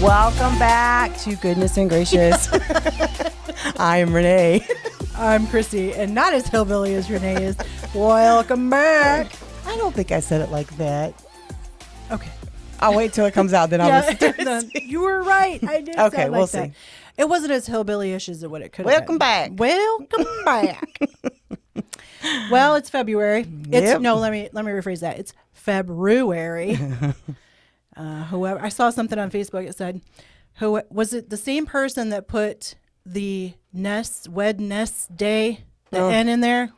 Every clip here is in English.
Welcome back to Goodness and Gracious. I'm Renee. I'm Chrissy, and not as hillbilly as Renee is. Welcome back. I don't think I said it like that. Okay. I'll wait till it comes out, then I'll listen to No, it. you were right. I did Okay, sound like we'll that. see. It wasn't as hillbilly-ish as what it could have Welcome been. back. Welcome back. Well, it's February. Yep. Let me rephrase that. It's February. Whoever I saw something on Facebook. It said, "Who was it? The same person that put the Wednesday Day, the N in there,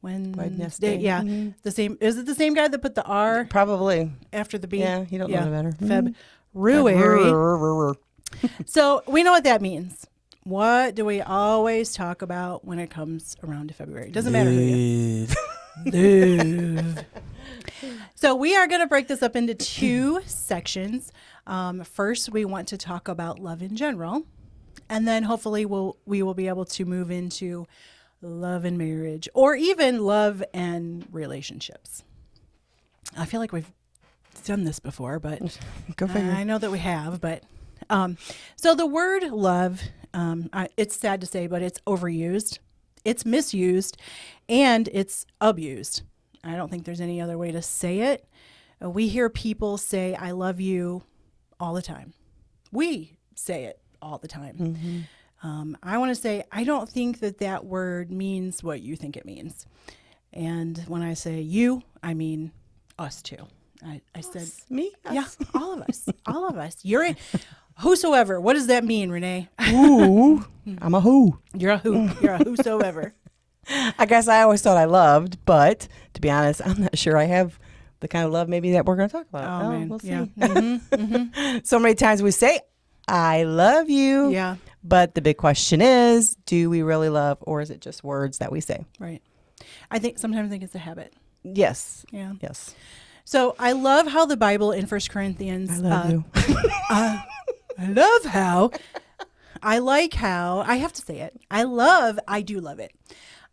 Wednesday, yeah, the same. Is it the same guy that put the R Probably. after the B? Yeah, he don't know no better. February. So we know what that means. What do we always talk about when it comes around to February? Doesn't matter who you. Love. So we are going to break this up into two sections. First, we want to talk about love in general, and then hopefully we will be able to move into love and marriage, or even love and relationships. I feel like we've done this before, but Go figure. I know that we have. But so the word love, it's sad to say, but it's overused, it's misused, and it's abused. I don't think there's any other way to say it. We hear people say, I love you all the time. We say it all the time. Mm-hmm. I want to say, I don't think that word means what you think it means. And when I say you, I mean us too. I said, Me? yeah, all of us, all of us. You're in, whosoever. What does that mean, Renee? Ooh, I'm a who. You're a who. You're a whosoever. I guess I always thought I loved, but to be honest, I'm not sure I have the kind of love maybe that we're going to talk about. Oh, man. We'll see. Yeah. So many times we say, I love you. Yeah. But the big question is, do we really love, or is it just words that we say? Right. Sometimes I think it's a habit. Yes. Yeah. Yes. So I love how the Bible in 1 Corinthians. I love you. I like how, I have to say it. I do love it.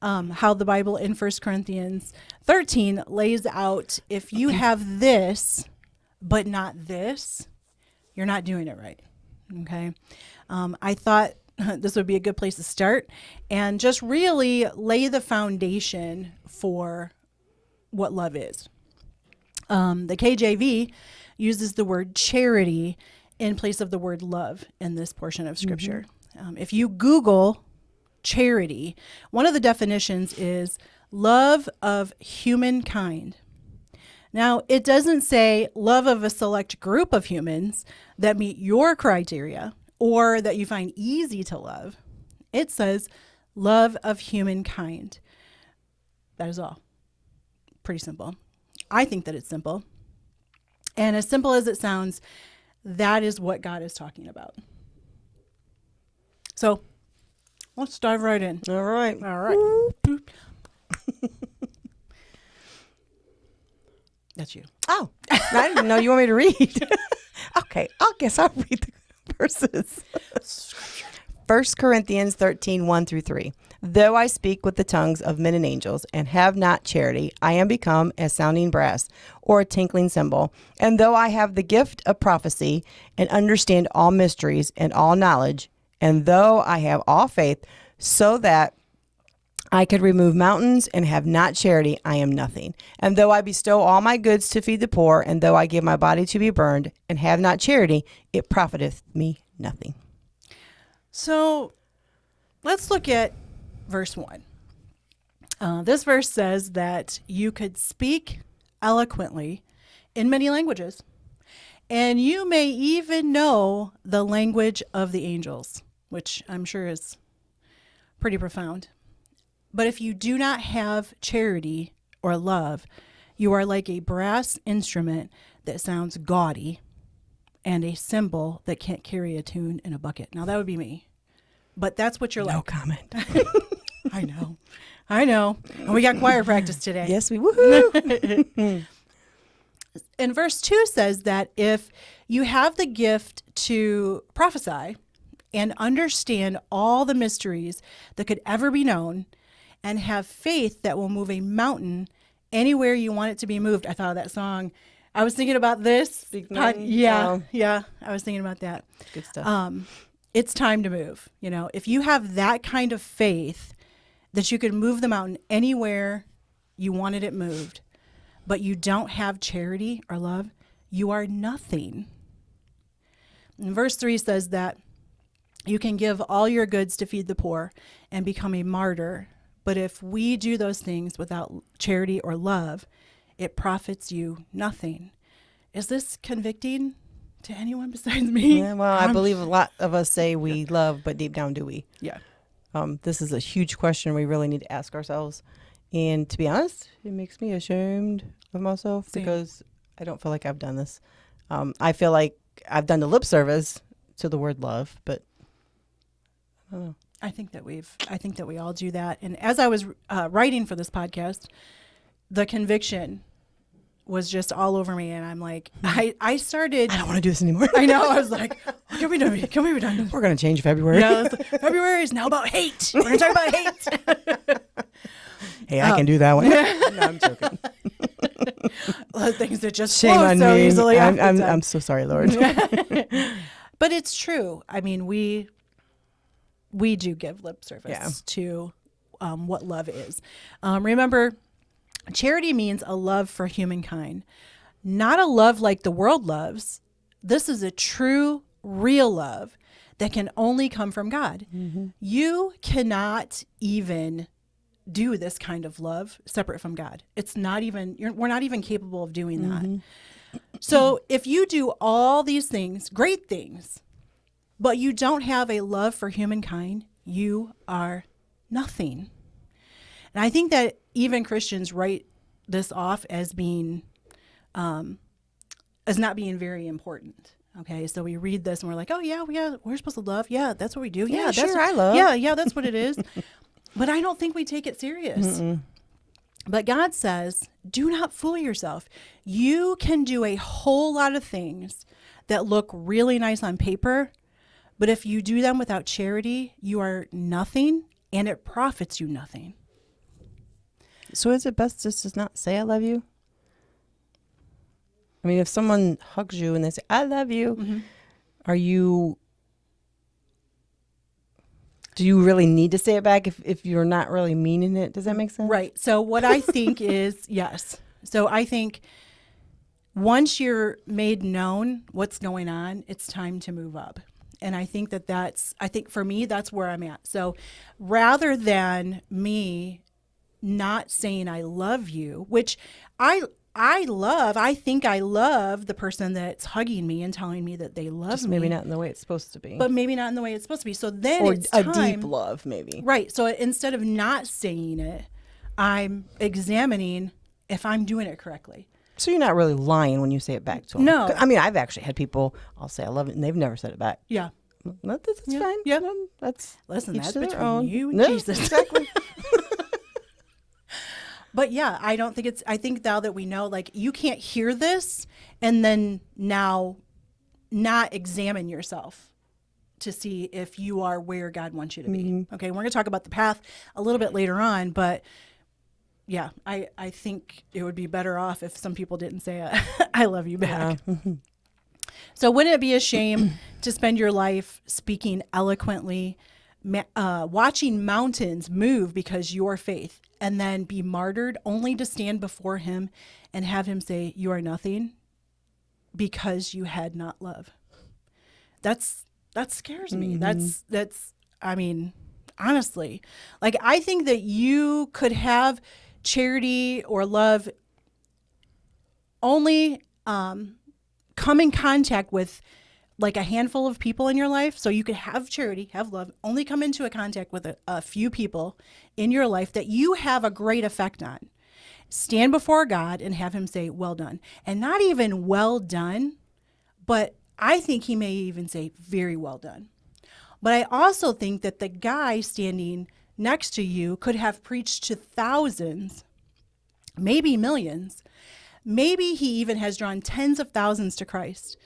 How the Bible in 1 Corinthians 13 lays out, if you have this, but not this, you're not doing it right. Okay. I thought this would be a good place to start and just really lay the foundation for what love is. The KJV uses the word charity in place of the word love in this portion of scripture. If you Google charity, one of the definitions is love of humankind. Now, it doesn't say love of a select group of humans that meet your criteria or that you find easy to love. It says love of humankind. That is all. Pretty simple. I think that it's simple. And as simple as it sounds, that is what God is talking about. So let's dive right in. All right. All right. That's you. Oh, I didn't know you want me to read. Okay, I guess I'll read the verses. 1 Corinthians 13, 1 through 3. Though I speak with the tongues of men and angels and have not charity, I am become as sounding brass or a tinkling cymbal. And though I have the gift of prophecy and understand all mysteries and all knowledge, and though I have all faith so that I could remove mountains and have not charity, I am nothing. And though I bestow all my goods to feed the poor, and though I give my body to be burned and have not charity, it profiteth me nothing. So let's look at verse 1. This verse says that you could speak eloquently in many languages, and you may even know the language of the angels, which I'm sure is pretty profound. But if you do not have charity or love, you are like a brass instrument that sounds gaudy and a cymbal that can't carry a tune in a bucket. Now, that would be me. But that's what you're like. No comment. I know. And we got choir practice today. Yes, we woohoo. And verse 2 says that if you have the gift to prophesy and understand all the mysteries that could ever be known, and have faith that will move a mountain anywhere you want it to be moved. I thought of that song, I was thinking about this. Yeah. I was thinking about that. Good stuff. It's time to move. You know, if you have that kind of faith that you could move the mountain anywhere you wanted it moved, but you don't have charity or love, you are nothing. And verse 3 says that you can give all your goods to feed the poor and become a martyr. But if we do those things without charity or love, it profits you nothing. Is this convicting to anyone besides me? Yeah, well, I believe a lot of us say we love, but deep down, do we? Yeah. This is a huge question we really need to ask ourselves. And to be honest, it makes me ashamed of myself because I don't feel like I've done this. I feel like I've done the lip service to the word love, but I don't know. I think that we all do that. And as I was writing for this podcast, the conviction was just all over me. And I'm like, I started. I don't want to do this anymore. I know. I was like, can we be done? We're going to change February. Yeah, February is now about hate. We're going to talk about hate. Hey, I can do that one. No, I'm joking. A lot of things that just Shame flow on so me. easily. I'm so sorry, Lord. But it's true. I mean, we do give lip service to what love is. Remember, charity means a love for humankind, not a love like the world loves. This is a true, real love that can only come from God. Mm-hmm. You cannot even do this kind of love separate from God. It's not even, we're not even capable of doing that. So if you do all these things, great things, but you don't have a love for humankind, you are nothing. And I think that even Christians write this off as being, as not being very important. Okay, so we read this and we're like, oh yeah, we're supposed to love. Yeah, that's what we do. Yeah, that's sure, I love. Yeah, that's what it is. But I don't think we take it serious. Mm-mm. But God says, do not fool yourself. You can do a whole lot of things that look really nice on paper, but if you do them without charity, you are nothing and it profits you nothing. So is it best just to not say I love you? I mean, if someone hugs you and they say, I love you, mm-hmm. Do you really need to say it back if you're not really meaning it? Does that make sense? Right. So what I think is, yes. So I think once you're made known what's going on, it's time to move up. And I think I think for me, that's where I'm at. So rather than me not saying I love you, which I think I love the person that's hugging me and telling me that they love Just me. Maybe not in the way it's supposed to be. But maybe not in the way it's supposed to be. So then or it's a time, deep love, maybe. Right. So instead of not saying it, I'm examining if I'm doing it correctly. So you're not really lying when you say it back to them. No. I mean, I've actually had people, I'll say I love it, and they've never said it back. Yeah. That's fine. Yeah. That's Listen, each that's to their between own. you and No, Jesus. Exactly. But yeah, I think now that we know, like, you can't hear this and then now not examine yourself to see if you are where God wants you to be. Mm-hmm. Okay, we're going to talk about the path a little bit later on, but yeah, I think it would be better off if some people didn't say, I love you back. Yeah. So wouldn't it be a shame to spend your life speaking eloquently, watching mountains move because your faith, and then be martyred only to stand before him and have him say, you are nothing because you had not love? That scares me. Mm-hmm. I mean, honestly, like, I think that you could have charity or love only come in contact with like a handful of people in your life. So you could have charity, have love, only come into a contact with a few people in your life that you have a great effect on. Stand before God and have him say, well done. And not even well done, but I think he may even say, very well done. But I also think that the guy standing next to you could have preached to thousands, maybe millions. Maybe he even has drawn tens of thousands to Christ.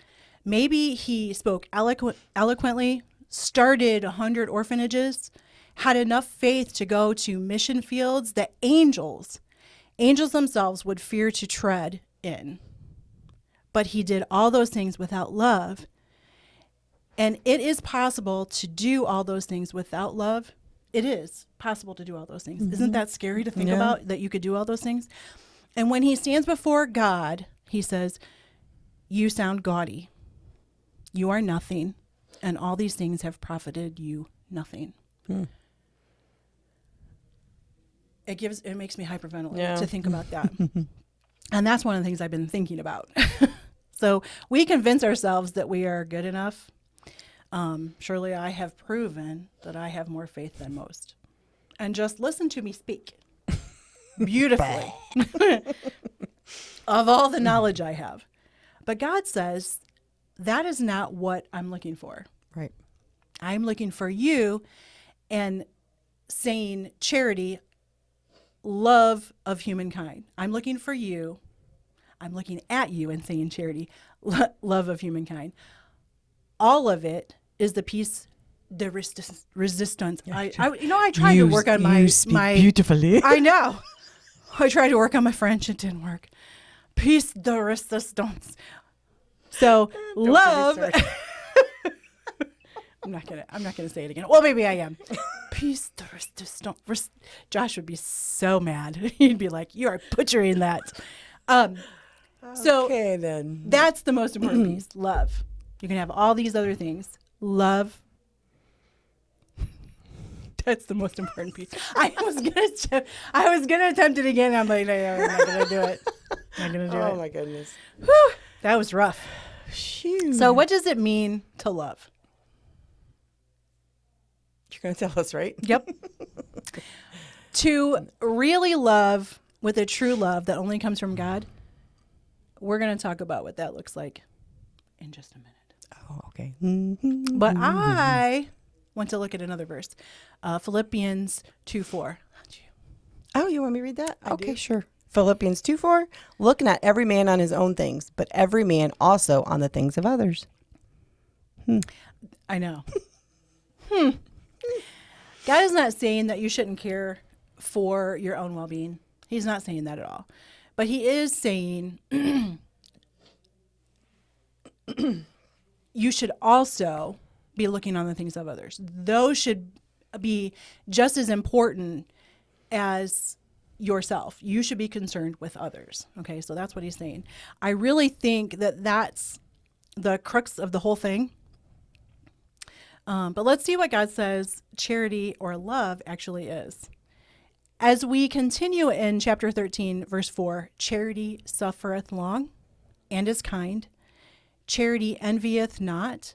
Maybe he spoke eloquently, started 100 orphanages, had enough faith to go to mission fields that angels themselves would fear to tread in. but he did all those things without love. And it is possible to do all those things without love. It is possible to do all those things. Isn't that scary to think about, that you could do all those things? And when he stands before God, he says, you sound gaudy. You are nothing. And all these things have profited you nothing. It makes me hyperventilate to think about that. And that's one of the things I've been thinking about. So we convince ourselves that we are good enough. Surely I have proven that I have more faith than most. And just listen to me speak beautifully of all the knowledge I have. But God says, that is not what I'm looking for. Right. I'm looking for you and saying charity, love of humankind. I'm looking for you. I'm looking at you and saying charity, love of humankind. All of it is the peace, the resistance. I tried to work on my beautifully. I know. I tried to work on my French. It didn't work. Peace de resistance. So love. I'm not gonna say it again. Well, maybe I am. Peace de resistance. Josh would be so mad. He'd be like, "You are butchering that." So Okay, then. that's the most important piece. Love. You can have all these other things. Love. That's the most important piece. I was gonna attempt it again. I'm like, no, I'm not gonna do it. I'm not gonna do it. Oh my goodness. Whew, that was rough. Phew. So what does it mean to love? You're going to tell us, right? Yep. To really love with a true love that only comes from God, we're going to talk about what that looks like in just a minute. Oh, okay. But I want to look at another verse. Philippians 2:4. Oh, you want me to read that? I Okay, do. sure. Philippians 2:4, looking at every man on his own things, but every man also on the things of others. I know. God is not saying that you shouldn't care for your own well-being. He's not saying that at all. But he is saying you should also be looking on the things of others. Those should be just as important as yourself. You should be concerned with others. Okay, so that's what he's saying. I really think that that's the crux of the whole thing. But let's see what God says charity or love actually is. As we continue in chapter 13, verse 4, charity suffereth long and is kind. Charity envieth not.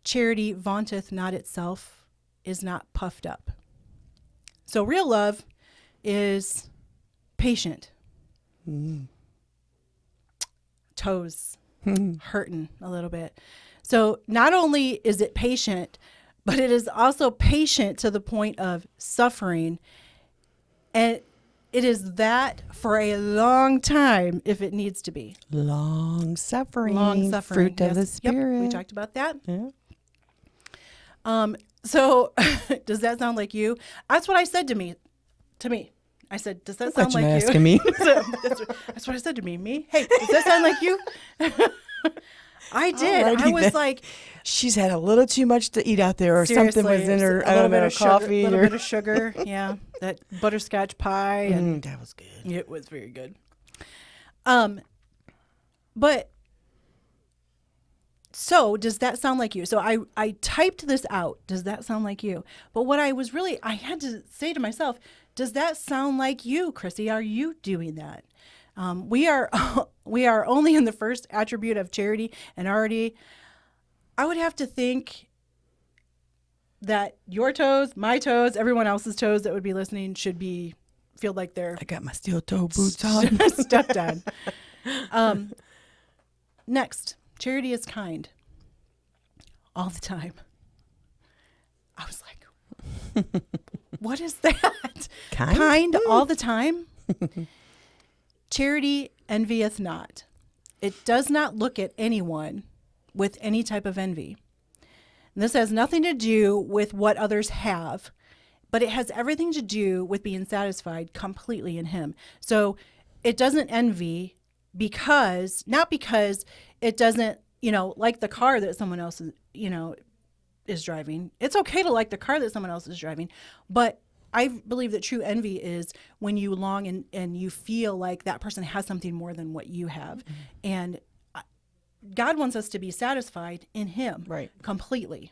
Charity vaunteth not itself, is not puffed up. So real love is patient. Toes hurting a little bit. So not only is it patient, but it is also patient to the point of suffering. And it is that for a long time if it needs to be. Long suffering. Fruit of the Spirit. Yep, we talked about that. Yeah. So does that sound like you? That's what I said to me. I said, does that sound like you? Asking me. So that's what I said to me. Me? Hey, does that sound like you? I did. Alrighty I was then. like, She's had a little too much to eat out there, or something was in her, a little bit of coffee. sugar, a little bit of sugar. Yeah, that butterscotch pie, and that was good. it was very good. But so does that sound like you? So I typed this out. Does that sound like you? But what I had to say to myself, does that sound like you, Chrissy? Are you doing that? We are only in the first attribute of charity, and already I would have to think that your toes, my toes, everyone else's toes that would be listening should feel like they're I got my steel toe boots on. stepped on. Next, charity is kind all the time. I was like, what is that? Kind all the time? Charity envieth not. It does not look at anyone with any type of envy. And this has nothing to do with what others have, but it has everything to do with being satisfied completely in Him. So it doesn't envy not because it doesn't, like the car that someone else is, is driving. It's okay to like the car that someone else is driving, but I believe that true envy is when you long and you feel like that person has something more than what you have. Mm-hmm. And God wants us to be satisfied in him, right, completely.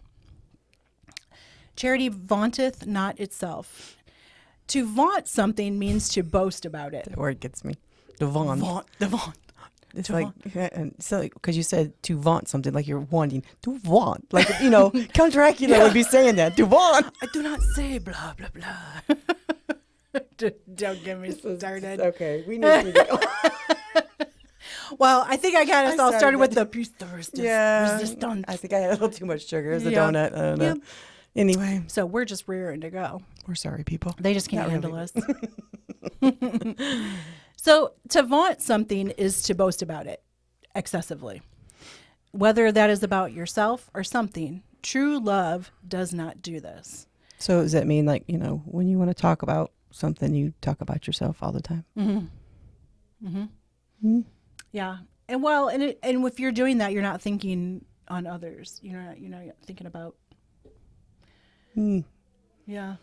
Charity vaunteth not itself. To vaunt something means to boast about it. The word gets me. To vaunt. The vaunt. It's like, and so because you said to vaunt something, like you're wanting to vaunt, like Count Dracula would be saying that, to vaunt. I do not say blah blah blah. Don't get me started. Okay, we need to go. Well, I think I got us all started with the piece de resistance. I think I had a little too much sugar as a donut. I don't know. Anyway, so we're just rearing to go. We're sorry, people. They just can't handle us. So to vaunt something is to boast about it excessively. Whether that is about yourself or something, true love does not do this. So does that mean like, when you want to talk about something, you talk about yourself all the time? Mm-hmm. Mm-hmm. Mm-hmm. Yeah. And if you're doing that, you're not thinking on others. You're not thinking about. Yeah.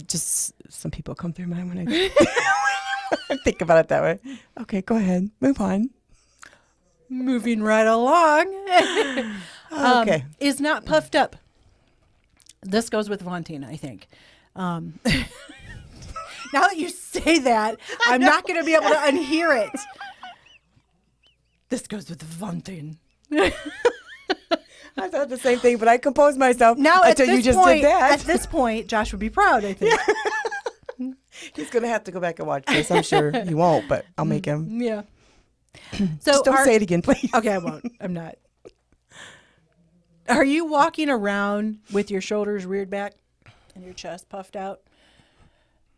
Just some people come through my mind when I think about it that way. Okay, go ahead. Move on. Moving right along. Okay. Is not puffed up. This goes with vaunting, I think. Now that you say that, I'm not going to be able to unhear it. This goes with vaunting. I thought the same thing, but I composed myself now until you just did that. At this point, Josh would be proud, I think. Yeah. He's going to have to go back and watch this. I'm sure he won't, but I'll make him. Yeah. So just don't say it again, please. Okay, I won't. I'm not. Are you walking around with your shoulders reared back and your chest puffed out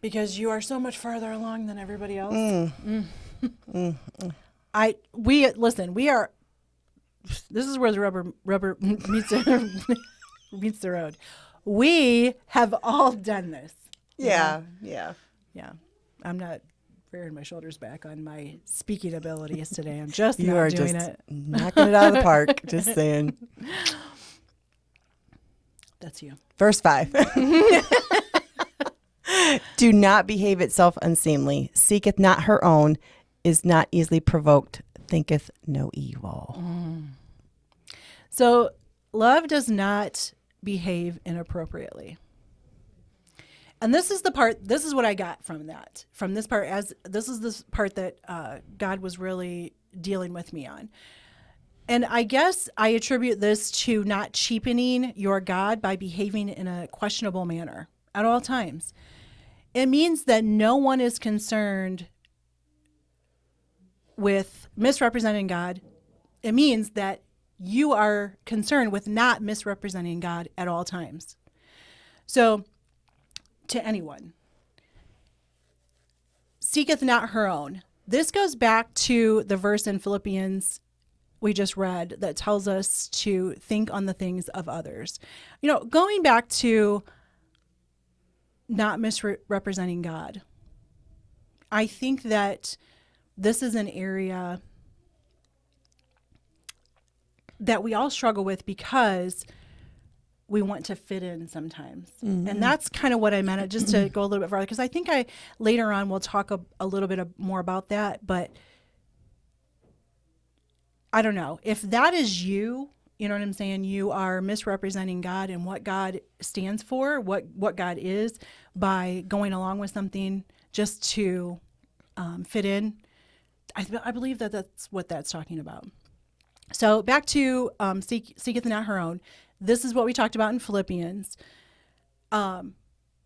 because you are so much farther along than everybody else? Listen, we are. This is where the rubber meets the road. We have all done this. Yeah. I'm not rearing my shoulders back on my speaking abilities today. I'm just you not are doing just it. knocking it out of the park. Just saying. That's you. Verse 5. Do not behave itself unseemly. Seeketh not her own. Is not easily provoked. Thinketh no evil. So love does not behave inappropriately. And this is what I got from this part, as this is the part that God was really dealing with me on. And I guess I attribute this to not cheapening your God by behaving in a questionable manner at all times. It means that no one is concerned with misrepresenting God. It means that you are concerned with not misrepresenting God at all times. So, to anyone, seeketh not her own. This goes back to the verse in Philippians we just read that tells us to think on the things of others. Going back to not misrepresenting God, I think that this is an area that we all struggle with because we want to fit in sometimes. Mm-hmm. And that's kind of what I meant, just to go a little bit farther, because I think later on we'll talk a little bit more about that. But I don't know. If that is you know what I'm saying? You are misrepresenting God and what God stands for, what God is, by going along with something just to fit in. I believe that that's what that's talking about. So back to seeketh not her own. This is what we talked about in Philippians.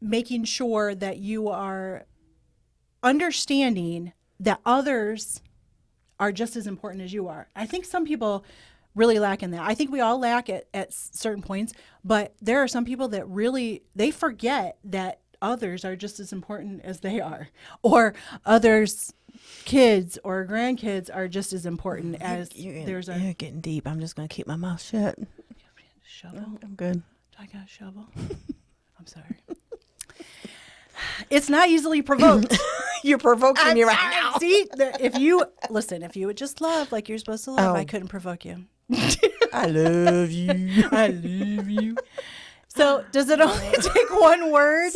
Making sure that you are understanding that others are just as important as you are. I think some people really lack in that. I think we all lack at certain points, but there are some people that really, they forget that others are just as important as they are, or others' kids or grandkids are just as important as theirs are. You're getting deep. I'm just going to keep my mouth shut. Shovel? No, I'm good. Do I got a shovel? I'm sorry. It's not easily provoked. You're provoking me right now. See, if you would just love like you're supposed to love, I couldn't provoke you. I love you. I love you. So does it only take one word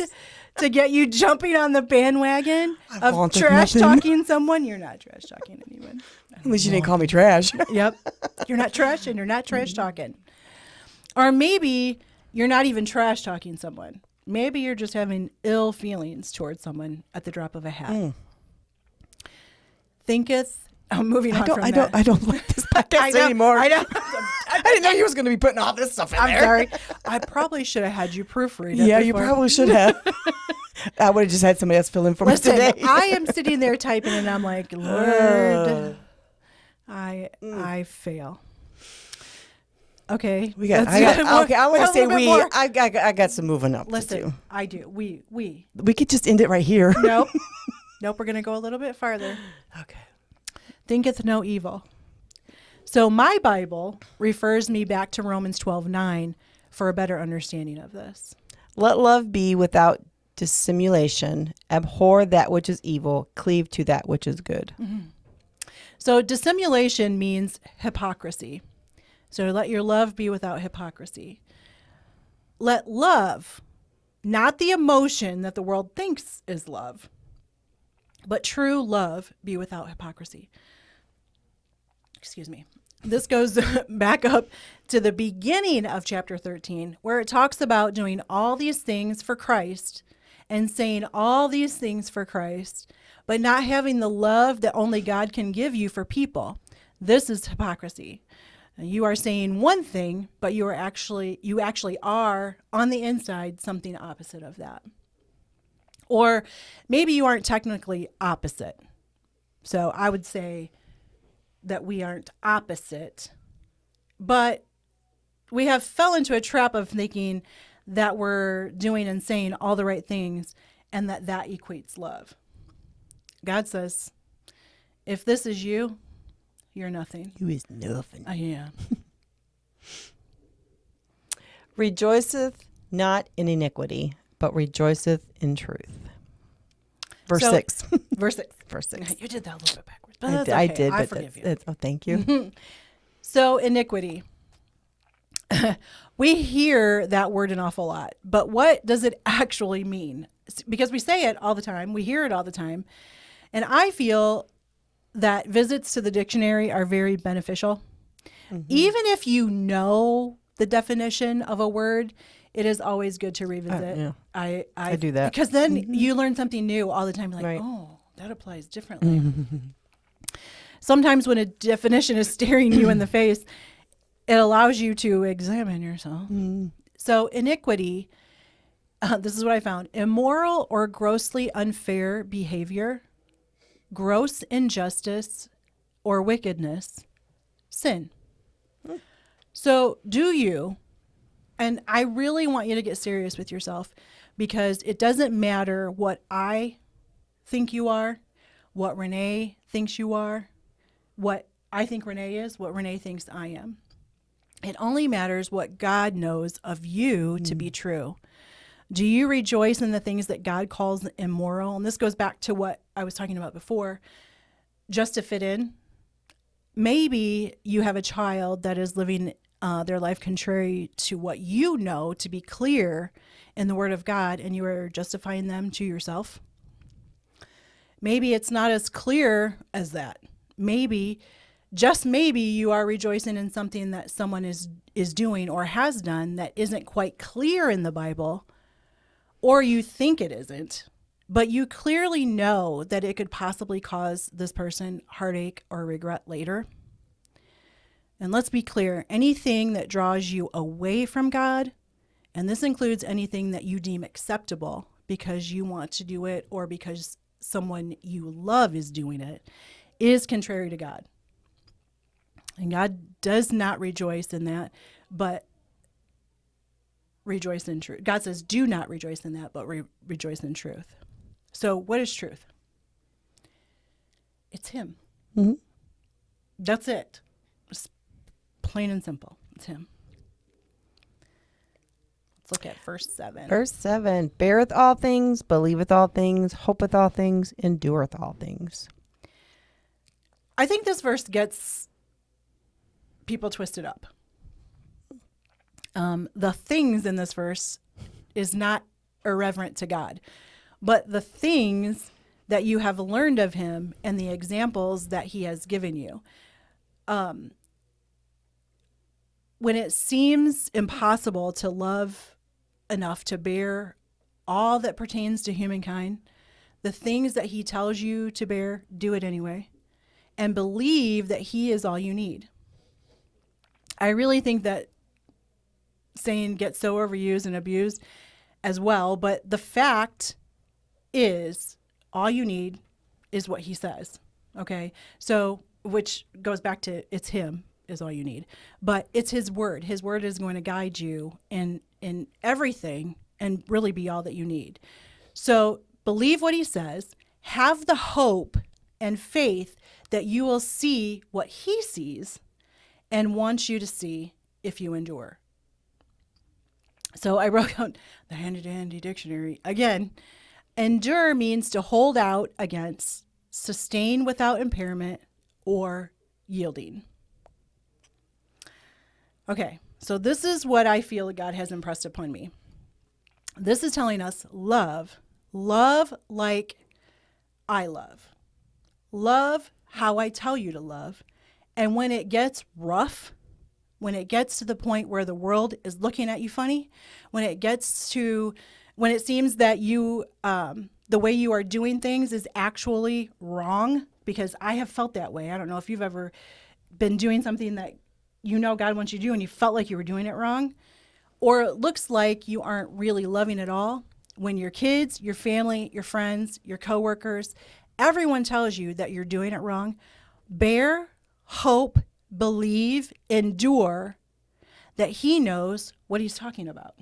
to get you jumping on the bandwagon of trash talking someone? You're not trash talking anyone. At least you didn't call me trash. Yep. You're not trash and you're not trash talking. Or maybe you're not even trash talking someone. Maybe you're just having ill feelings towards someone at the drop of a hat. Moving on from that. I don't like this podcast anymore. I know. I didn't know you was going to be putting all this stuff in there. I'm sorry. I probably should have had you proofread it. Yeah, you probably should have. I would have just had somebody else fill in for me today. I am sitting there typing and I'm like, Lord, I fail. Okay. I want to say we. I got some moving up. Listen, to do. I do. We could just end it right here. Nope. We're gonna go a little bit farther. Okay. Thinketh no evil. So my Bible refers me back to Romans 12:9 for a better understanding of this. Let love be without dissimulation. Abhor that which is evil. Cleave to that which is good. Mm-hmm. So dissimulation means hypocrisy. So let your love be without hypocrisy. Let love, not the emotion that the world thinks is love, but true love, be without hypocrisy. Excuse me. This goes back up to the beginning of chapter 13, where it talks about doing all these things for Christ and saying all these things for Christ, but not having the love that only God can give you for people. This is hypocrisy. You are saying one thing, but you actually are on the inside something opposite of that. Or maybe you aren't technically opposite. So I would say that we aren't opposite, but we have fell into a trap of thinking that we're doing and saying all the right things and that equates love. God says, if this is you, you're nothing. You is nothing. I am. Rejoiceth not in iniquity, but rejoiceth in truth. Verse 6. Verse 6. Verse 6. You did that a little bit backwards. But that's I okay. did. I But forgive you. oh, thank you. So iniquity. We hear that word an awful lot, but what does it actually mean? Because we say it all the time. We hear it all the time. And I feel that visits to the dictionary are very beneficial. Mm-hmm. Even if you know the definition of a word, it is always good to revisit. Yeah. I do that. Because then you learn something new all the time. You're like, oh, that applies differently. Sometimes when a definition is staring you in the face, it allows you to examine yourself. So iniquity, this is what I found. Immoral or grossly unfair behavior, gross injustice or wickedness, sin. So do you, and I really want you to get serious with yourself, because it doesn't matter what I think you are, what Renee thinks you are, what I think Renee is, what Renee thinks I am. It only matters what God knows of you to be true. Do you rejoice in the things that God calls immoral? And this goes back to what I was talking about before, just to fit in. Maybe you have a child that is living their life contrary to what you know to be clear in the Word of God, and you are justifying them to yourself. Maybe it's not as clear as that. Maybe, just maybe, you are rejoicing in something that someone is doing or has done that isn't quite clear in the Bible, or you think it isn't, but you clearly know that it could possibly cause this person heartache or regret later. And let's be clear, anything that draws you away from God, and this includes anything that you deem acceptable because you want to do it or because someone you love is doing it, is contrary to God. And God does not rejoice in that, but rejoice in truth. God says, do not rejoice in that, but rejoice in truth. So what is truth? It's Him. Mm-hmm. That's it. It's plain and simple. It's Him. Let's look at verse 7. Verse 7, beareth all things, believeth all things, hopeth all things, endureth all things. I think this verse gets people twisted up. The things in this verse is not irreverent to God, but the things that you have learned of him and the examples that he has given you. When it seems impossible to love enough to bear all that pertains to humankind, the things that he tells you to bear, do it anyway, and believe that he is all you need. I really think that saying gets so overused and abused as well, but the fact is all you need is what he says. Okay. So, which goes back to it's him is all you need, but it's his word. His word is going to guide you in everything and really be all that you need. So believe what he says, have the hope and faith that you will see what he sees and wants you to see if you endure. So I wrote out the handy dandy dictionary again. Endure means to hold out against, sustain without impairment, or yielding. Okay, so this is what I feel God has impressed upon me. This is telling us love like I love. Love how I tell you to love. And when it gets rough, when it gets to the point where the world is looking at you funny, when it seems that you, the way you are doing things is actually wrong, because I have felt that way. I don't know if you've ever been doing something that you know God wants you to do and you felt like you were doing it wrong, or it looks like you aren't really loving at all. When your kids, your family, your friends, your coworkers, everyone tells you that you're doing it wrong, bear, hope, believe, endure that he knows what he's talking about.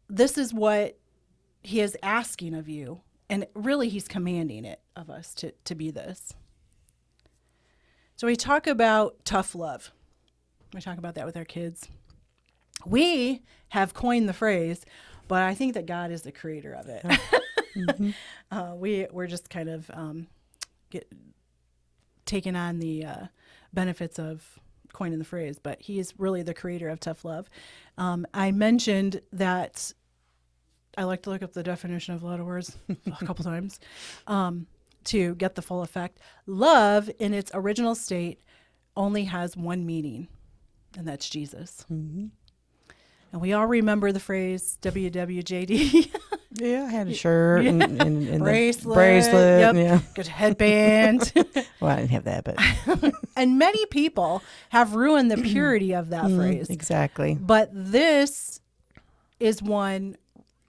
This is what he is asking of you, and really he's commanding it of us to be this. So we talk about tough love. We talk about that with our kids. We have coined the phrase, but I think that God is the creator of it. Mm-hmm. We're just kind of taking on the benefits of coining the phrase, but he is really the creator of tough love. I mentioned that I like to look up the definition of a lot of words a couple times to get the full effect. Love in its original state only has one meaning, and that's Jesus. Mm-hmm. And we all remember the phrase WWJD. Yeah, I had a shirt and bracelet. Yep. Yeah. Good headband. Well, I didn't have that, but. And many people have ruined the purity of that phrase. Exactly. But this is one,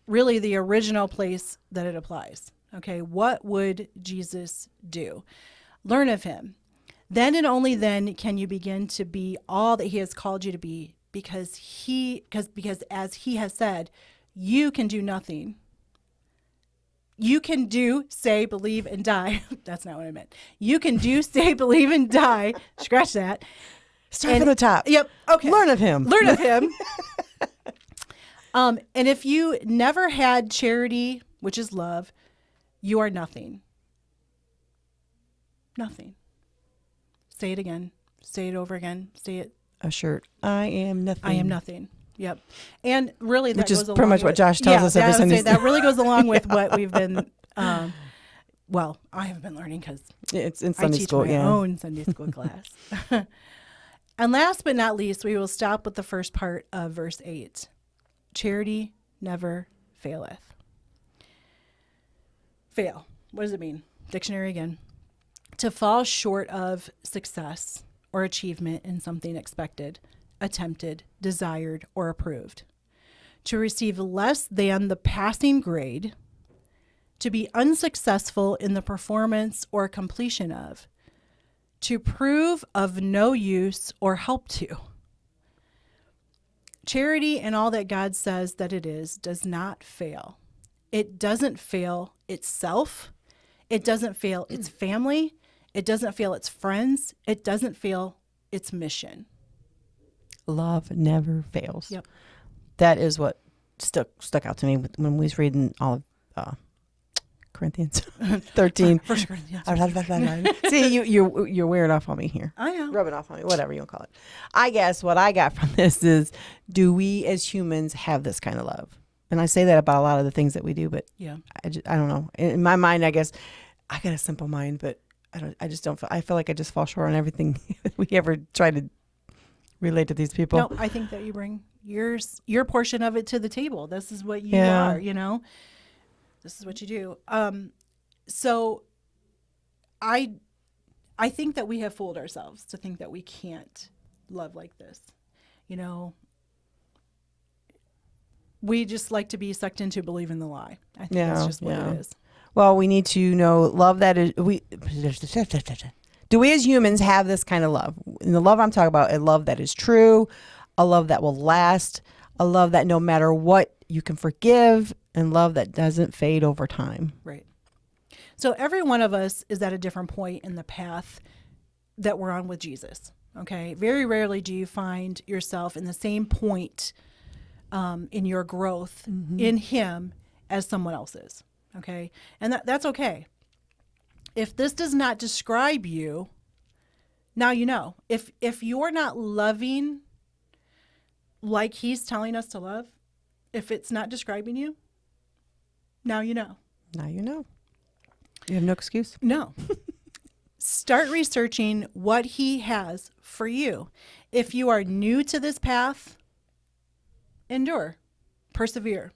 really the original place that it applies. Okay, what would Jesus do? Learn of him. Then and only then can you begin to be all that he has called you to be, because as he has said, you can do nothing. You can do, say, believe, and die. That's not what I meant. You can do, say, believe, and die. Scratch that. Start from the top. Yep. Okay. Learn of him. Learn of him. And if you never had charity, which is love, you are nothing. Nothing. Say it again. Say it over again. Say it. A shirt. I am nothing. I am nothing. Yep. And really, that which goes is pretty much with, what Josh tells us every Sunday. That really goes along with what we've been. Well, I have been learning because it's in Sunday school. I teach my own Sunday school class. And last but not least, we will stop with the first part of verse 8. Charity never faileth. Fail. What does it mean? Dictionary again. To fall short of success or achievement in something expected, attempted, desired, or approved. To receive less than the passing grade. To be unsuccessful in the performance or completion of. To prove of no use or help to. Charity and all that God says that it is does not fail. It doesn't fail itself. It doesn't fail its family. It doesn't fail its friends. It doesn't fail its mission. love never fails. Yep. That is what stuck out to me when we was reading all of Corinthians 13. First Corinthians. See, you're wearing off on me here. I know. Rubbing off on me, whatever you want to call it. I guess what I got from this is, do we as humans have this kind of love? And I say that about a lot of the things that we do, but Yeah. I don't know. In my mind, I guess I got a simple mind, but I just don't. I feel like I just fall short on everything we ever try to relate to these people. No, I think that you bring your portion of it to the table. This is what you Yeah. are, This is what you do. So I think that we have fooled ourselves to think that we can't love like this. We just like to be sucked into believing the lie. I think that's just what it is. Well, we need to know love that is do we as humans have this kind of love? And the love I'm talking about, a love that is true, a love that will last, a love that no matter what you can forgive, and love that doesn't fade over time. Right. So every one of us is at a different point in the path that we're on with Jesus. Okay. Very rarely do you find yourself in the same point in your growth in Him as someone else is. Okay. And that's okay. If this does not describe you, now you know. If you're not loving like He's telling us to love, if it's not describing you, now you know. Now you know. You have no excuse. No. Start researching what He has for you. If you are new to this path, endure, persevere.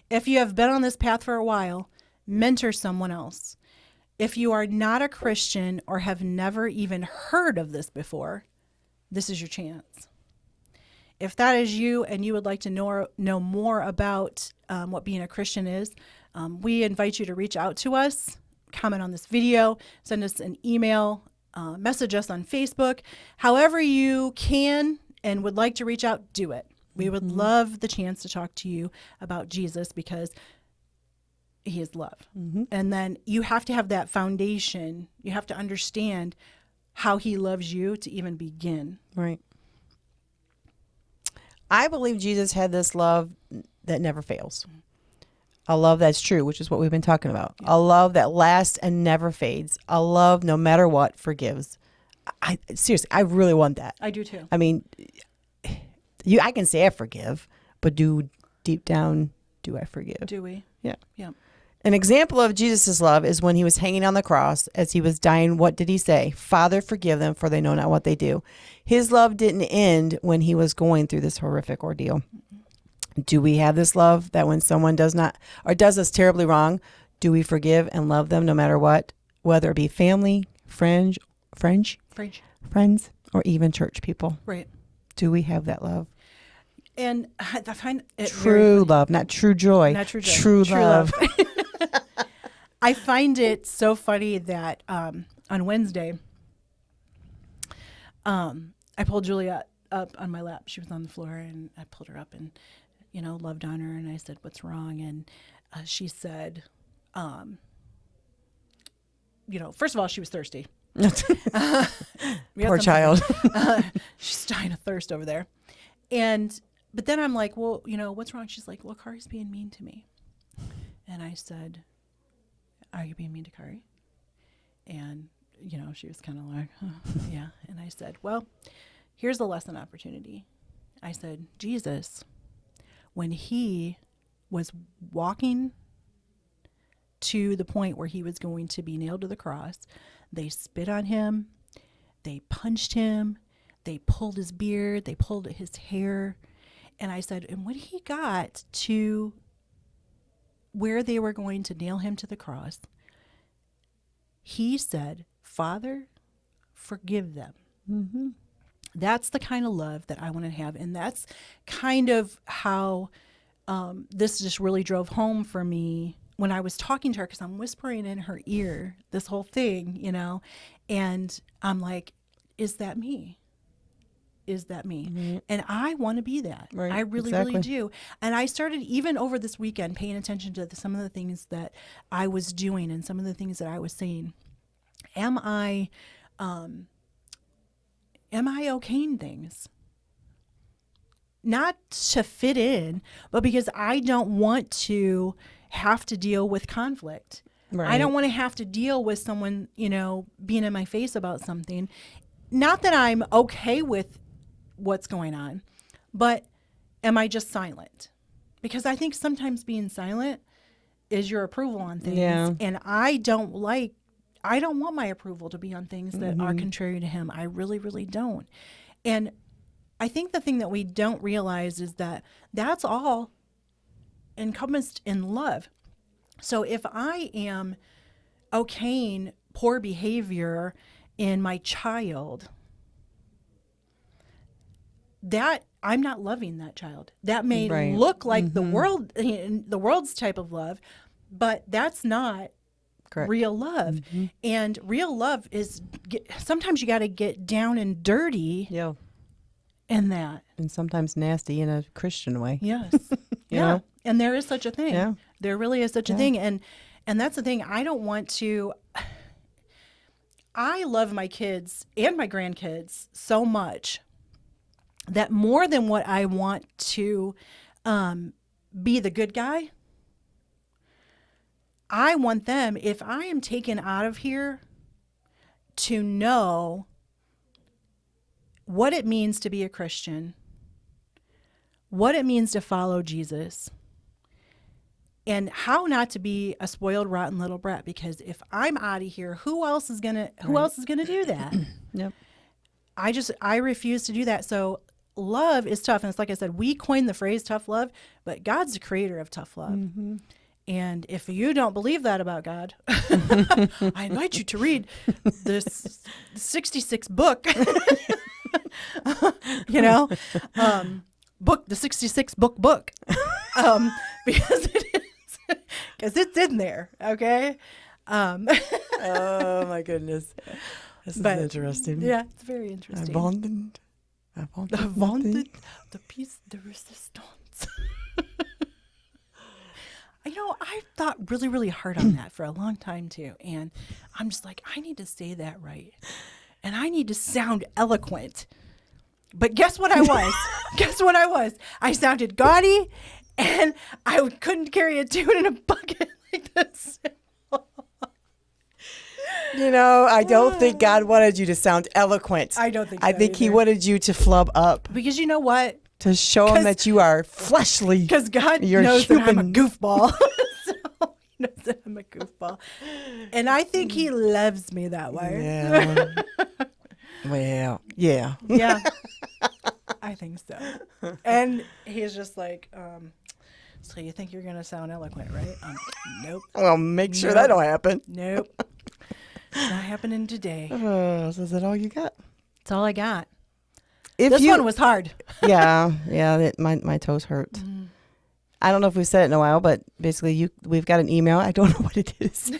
If you have been on this path for a while, mentor someone else. If you are not a Christian or have never even heard of this before, this is your chance. If that is you and you would like to know more about what being a Christian is, we invite you to reach out to us, comment on this video, send us an email, message us on Facebook. However you can and would like to reach out, do it. We would love the chance to talk to you about Jesus because He is love. And then you have to have that foundation. You have to understand how He loves you to even begin. Right. I believe Jesus had this love that never fails. A love that's true, which is what we've been talking about. Yeah. A love that lasts and never fades. A love, no matter what, forgives. Seriously, I really want that. I do too. I mean, I can say I forgive, but deep down, do I forgive? Do we? Yeah. Yeah. An example of Jesus' love is when He was hanging on the cross as He was dying. What did He say? Father, forgive them, for they know not what they do. His love didn't end when He was going through this horrific ordeal. Do we have this love that when someone does not or does us terribly wrong, do we forgive and love them no matter what, whether it be family, friends, or even church people? Right. Do we have that love? And I find it true love, not true joy. Not true joy. True love. I find it so funny that on Wednesday, I pulled Julia up on my lap. She was on the floor, and I pulled her up and, loved on her. And I said, "What's wrong?" And she said, first of all, she was thirsty. Poor child. She's dying of thirst over there. But then I'm like, well, what's wrong? She's like, well, Kari's being mean to me. And I said, are you being mean to Kari? And, she was kind of like, yeah. And I said, well, here's the lesson opportunity. I said, Jesus, when He was walking to the point where He was going to be nailed to the cross, they spit on Him, they punched Him, they pulled His beard, they pulled His hair. And I said, and when He got to where they were going to nail Him to the cross, He said, Father, forgive them. Mm-hmm. That's the kind of love that I want to have. And that's kind of how this just really drove home for me when I was talking to her, because I'm whispering in her ear this whole thing, and I'm like, is that me? Is that me? Mm-hmm. And I want to be that. Right, I really, really do. And I started even over this weekend paying attention to some of the things that I was doing and some of the things that I was saying. Am I okaying things? not to fit in, but because I don't want to have to deal with conflict. I don't want to have to deal with someone, being in my face about something. Not that I'm okay with what's going on, but am I just silent? Because I think sometimes being silent is your approval on things. Yeah. And I don't want my approval to be on things that are contrary to him. I really, really don't. And I think the thing that we don't realize is that that's all encompassed in love. So if I am okaying poor behavior in my child, that I'm not loving that child. That may look like the world's type of love, but that's not real love. And real love is sometimes you got to get down and dirty in that. And sometimes nasty in a Christian way. Yes. You know? And there is such a thing. Yeah. There really is such a thing. And that's the thing. I don't want to. I love my kids and my grandkids so much that more than what I want to be the good guy, I want them, if I am taken out of here, to know what it means to be a Christian, what it means to follow Jesus, and how not to be a spoiled, rotten little brat. Because if I'm out of here, who else is gonna do that? Yep. I refuse to do that. So love is tough, and it's like I said, we coined the phrase tough love, but God's the creator of tough love. And if you don't believe that about God, I invite you to read this 66 book, the 66 book, because it's in there. Okay. Oh my goodness. This is interesting. Yeah, it's very interesting. Abandoned the piece de resistance. I've thought really, really hard on that for a long time too. And I'm just like, I need to say that right. And I need to sound eloquent. But guess what I was? I sounded gaudy, and I couldn't carry a tune in a bucket like this. I don't think God wanted you to sound eloquent. I don't think so I think he either. wanted you to flub up. Because you know what? To show him that you are fleshly. Because God You're knows that I'm a human. goofball. So he knows that I'm a goofball. And I think he loves me that way. Yeah. Well, yeah. Yeah. I think so. And he's just like, so you think you're going to sound eloquent, right? Nope. Well, make sure that don't happen. Nope. It's not happening today. So is that all you got? That's all I got. If This one was hard. Yeah. My toes hurt. I don't know if we've said it in a while, but basically we've got an email. I don't know what it is.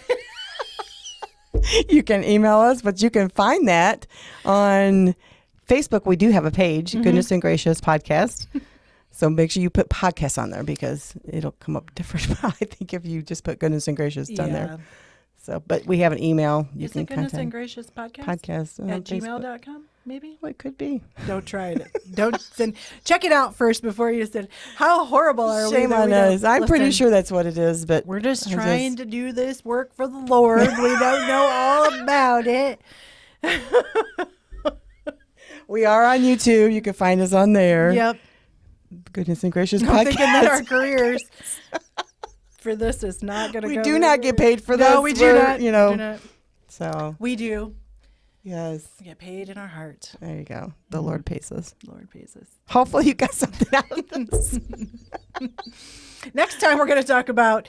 You can email us, but you can find that on Facebook. We do have a page, Goodness and Gracious Podcast. So make sure you put podcast on there because it'll come up different. I think if you just put Goodness and Gracious on there. So, but we have an email. You Is can it Goodness contact and Gracious Podcast? Podcast At Facebook. gmail.com, maybe? Well, it could be. Don't try it. Don't send. Check it out first before you send. How horrible are we? Shame that on we don't us. I'm pretty listen? sure that's what it is, but We're just trying to do this work for the Lord. We don't know all about it. we are on YouTube. You can find us on there. Yep. Goodness and Gracious I'm Podcast. thinking that our careers for this is not going to go. We do not get paid for this. No, we do We're, not. We do not. So We do. yes, We get paid in our heart. there you go. The Lord pays us. Lord pays us. Hopefully, you got something out of this. Next time we're going to talk about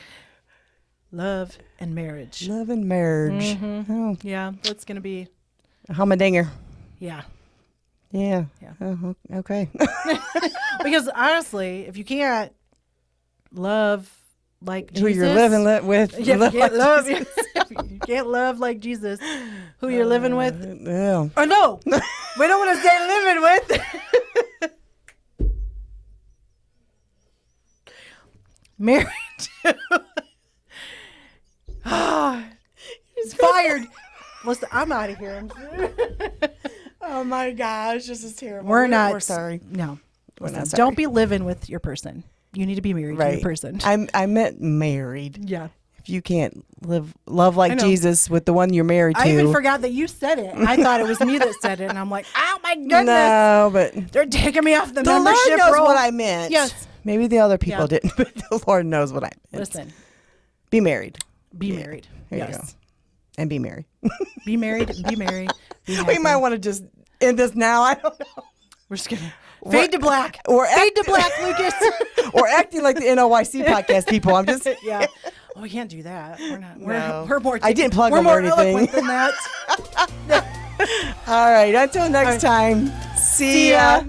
love and marriage. Love and marriage. Oh, Yeah, that's going to be. humdinger. Yeah. Yeah. Yeah. Oh, okay. Because honestly, if you can't love like Jesus, Who you're living with. if you live can't like love, Jesus. if you can't love like Jesus, who you're living with. Yeah. Oh no, we don't want to say living with. Married. He's fired. Listen, I'm out of here. Oh my gosh, this is terrible. We're not. We're sorry. No. We're not Listen, sorry. don't be living with your person. You need to be married to your person. I meant married. Yeah. If you can't love like I know. Jesus with the one you're married to. I even forgot that you said it. I thought it was me that said it, and I'm like, oh my goodness. No, but They're taking me off the the membership Lord knows roll. what I meant. Yes. Maybe the other people Yeah. didn't, but the Lord knows what I meant. Listen, Be married. be Yeah. married. There you Yes. go. And be married. Be married. Be married. Be We happy. might want to just end this now. I don't know. We're just gonna fade to black. Or Fade to black, Lucas. or acting like the NOYC podcast people. I'm just. Yeah. Oh, we can't do that. We're not. No. We're more. I didn't plug we're them more or anything. eloquent than that. All right. Until next time. See ya.